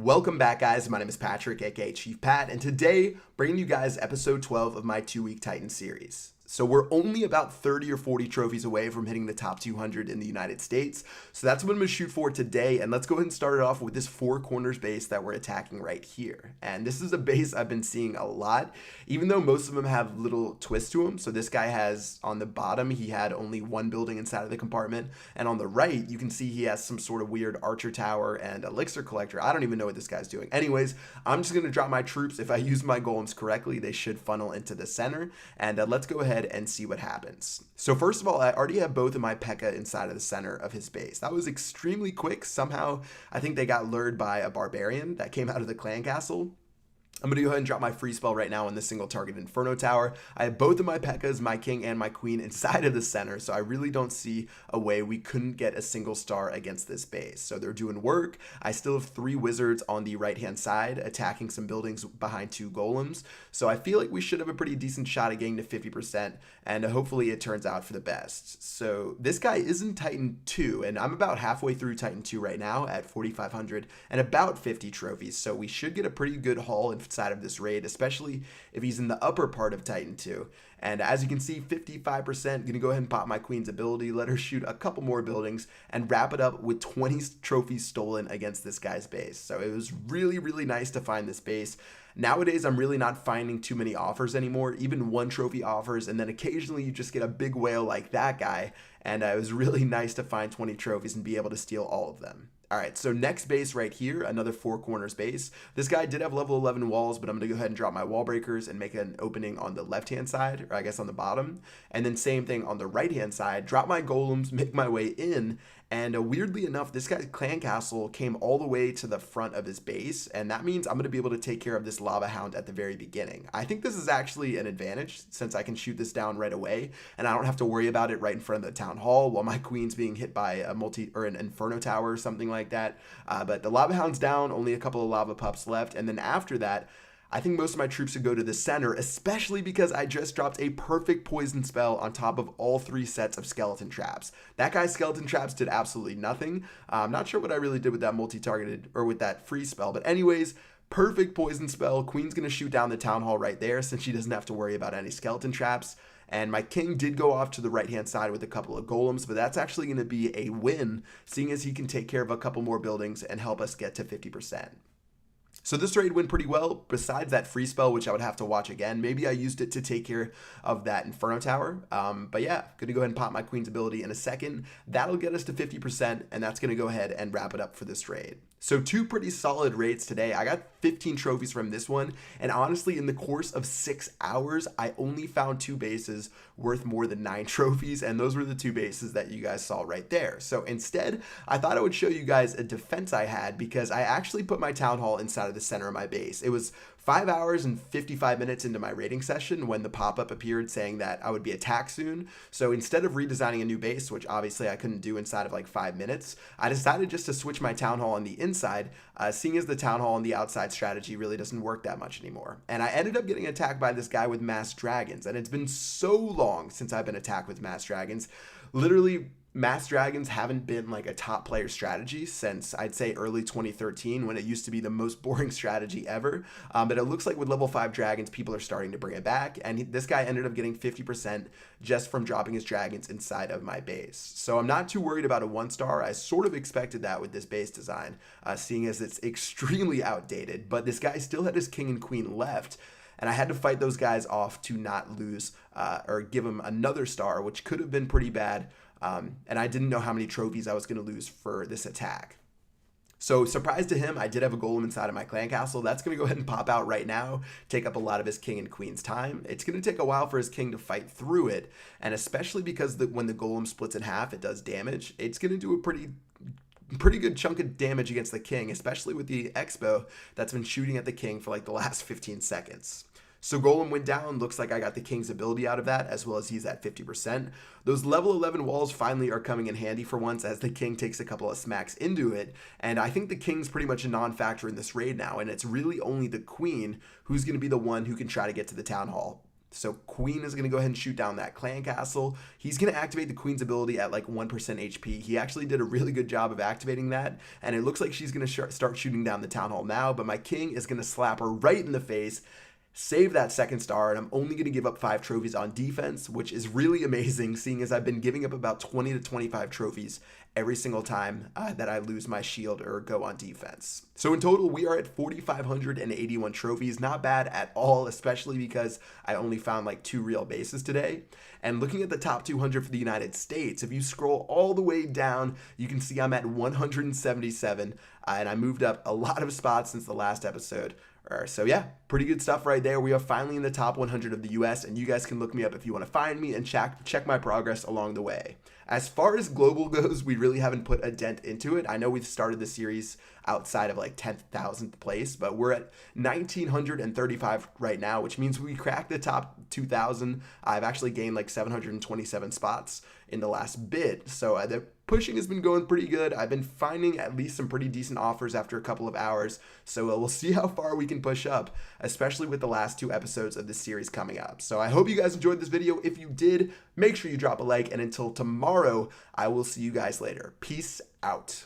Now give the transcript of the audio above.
Welcome back, guys. My name is Patrick, aka Chief Pat, and today bringing you guys episode 12 of my 2-week Titan series. So we're only about 30 or 40 trophies away from hitting the top 200 in the United States. So that's what I'm going to shoot for today. And let's go ahead and start it off with this four corners base that we're attacking right here. And this is a base I've been seeing a lot, even though most of them have little twists to them. So this guy has, on the bottom, he had only one building inside of the compartment. And on the right, you can see he has some sort of weird archer tower and elixir collector. I don't even know what this guy's doing. Anyways, I'm just going to drop my troops. If I use my golems correctly, they should funnel into the center. And let's go ahead and see what happens. So first of all, I already have both of my P.E.K.K.A inside of the center of his base. That was extremely quick. Somehow, I think they got lured by a barbarian that came out of the clan castle. I'm going to go ahead and drop my free spell right now on the single target Inferno Tower. I have both of my P.E.K.K.As, my king and my queen, inside of the center, so I really don't see a way we couldn't get a single star against this base. So they're doing work. I still have 3 wizards on the right-hand side attacking some buildings behind 2 golems. So I feel like we should have a pretty decent shot at getting to 50%, and hopefully it turns out for the best. So this guy is in Titan 2, and I'm about halfway through Titan 2 right now at 4,500 and about 50 trophies. So we should get a pretty good haul inside of this raid, especially if he's in the upper part of Titan 2. And as you can see, 55%, gonna go ahead and pop my queen's ability, let her shoot a couple more buildings, and wrap it up with 20 trophies stolen against this guy's base. So it was really, really nice to find this base. Nowadays, I'm really not finding too many offers anymore, even 1 trophy offers, and then occasionally you just get a big whale like that guy, and it was really nice to find 20 trophies and be able to steal all of them. All right, so next base right here, another 4 corners base. This guy did have level 11 walls, but I'm going to go ahead and drop my wall breakers and make an opening on the left-hand side, or I guess on the bottom. And then same thing on the right-hand side, drop my golems, make my way in. And weirdly enough, this guy's clan castle came all the way to the front of his base, and that means I'm going to be able to take care of this lava hound at the very beginning. I think this is actually an advantage since I can shoot this down right away, and I don't have to worry about it right in front of the town hall while my queen's being hit by a an inferno tower or something like that. But the lava hound's down, only a couple of lava pups left, and then after that, I think most of my troops would go to the center, especially because I just dropped a perfect poison spell on top of all 3 sets of skeleton traps. That guy's skeleton traps did absolutely nothing. I'm not sure what I really did with that multi-targeted or with that free spell, but anyways, perfect poison spell. Queen's going to shoot down the town hall right there since she doesn't have to worry about any skeleton traps. And my king did go off to the right-hand side with a couple of golems, but that's actually going to be a win, seeing as he can take care of a couple more buildings and help us get to 50%. So this raid went pretty well, besides that free spell, which I would have to watch again. Maybe I used it to take care of that Inferno Tower. But yeah, going to go ahead and pop my queen's ability in a second. That'll get us to 50%, and that's going to go ahead and wrap it up for this raid. So 2 pretty solid raids today. I got 15 trophies from this one, and honestly, in the course of 6 hours, I only found 2 bases worth more than 9 trophies, and those were the 2 bases that you guys saw right there. So instead, I thought I would show you guys a defense I had because I actually put my town hall inside of the center of my base. It was 5 hours and 55 minutes into my raiding session when the pop-up appeared saying that I would be attacked soon. So instead of redesigning a new base, which obviously I couldn't do inside of like 5 minutes, I decided just to switch my town hall on the inside, seeing as the town hall on the outside strategy really doesn't work that much anymore. And I ended up getting attacked by this guy with masked dragons, and it's been so long since I've been attacked with masked dragons. Literally, masked dragons haven't been like a top player strategy since I'd say early 2013 when it used to be the most boring strategy ever. But it looks like with level 5 dragons, people are starting to bring it back. And this guy ended up getting 50% just from dropping his dragons inside of my base. So I'm not too worried about a 1-star. I sort of expected that with this base design, seeing as it's extremely outdated. But this guy still had his king and queen left. And I had to fight those guys off to not lose or give him another star, which could have been pretty bad. And I didn't know how many trophies I was going to lose for this attack. So surprise to him, I did have a golem inside of my clan castle. That's going to go ahead and pop out right now, take up a lot of his king and queen's time. It's going to take a while for his king to fight through it. And especially because when the golem splits in half, it does damage. It's going to do a pretty good chunk of damage against the king, especially with the Expo that's been shooting at the king for like the last 15 seconds. So Golem went down. Looks like I got the King's ability out of that, as well as he's at 50%. Those level 11 walls finally are coming in handy for once, as the King takes a couple of smacks into it. And I think the King's pretty much a non-factor in this raid now, and it's really only the Queen who's going to be the one who can try to get to the Town Hall. So Queen is going to go ahead and shoot down that clan castle. He's going to activate the Queen's ability at like 1% HP. He actually did a really good job of activating that, and it looks like she's going to start shooting down the town hall now, but my king is going to slap her right in the face, save that second star, and I'm only going to give up 5 trophies on defense, which is really amazing, seeing as I've been giving up about 20 to 25 trophies every single time that I lose my shield or go on defense. So in total, we are at 4,581 trophies. Not bad at all, especially because I only found like 2 real bases today. And looking at the top 200 for the United States, if you scroll all the way down, you can see I'm at 177, and I moved up a lot of spots since the last episode. So yeah, pretty good stuff right there. We are finally in the top 100 of the US, and you guys can look me up if you want to find me and check my progress along the way. As far as global goes, we really haven't put a dent into it. I know we've started the series outside of like 10,000th place, but we're at 1,935 right now, which means we cracked the top 2,000. I've actually gained like 727 spots in the last bit, so the pushing has been going pretty good. I've been finding at least some pretty decent offers after a couple of hours, so we'll see how far we can push up, especially with the last 2 episodes of this series coming up. So I hope you guys enjoyed this video. If you did, make sure you drop a like, and until tomorrow, I will see you guys later. Peace out.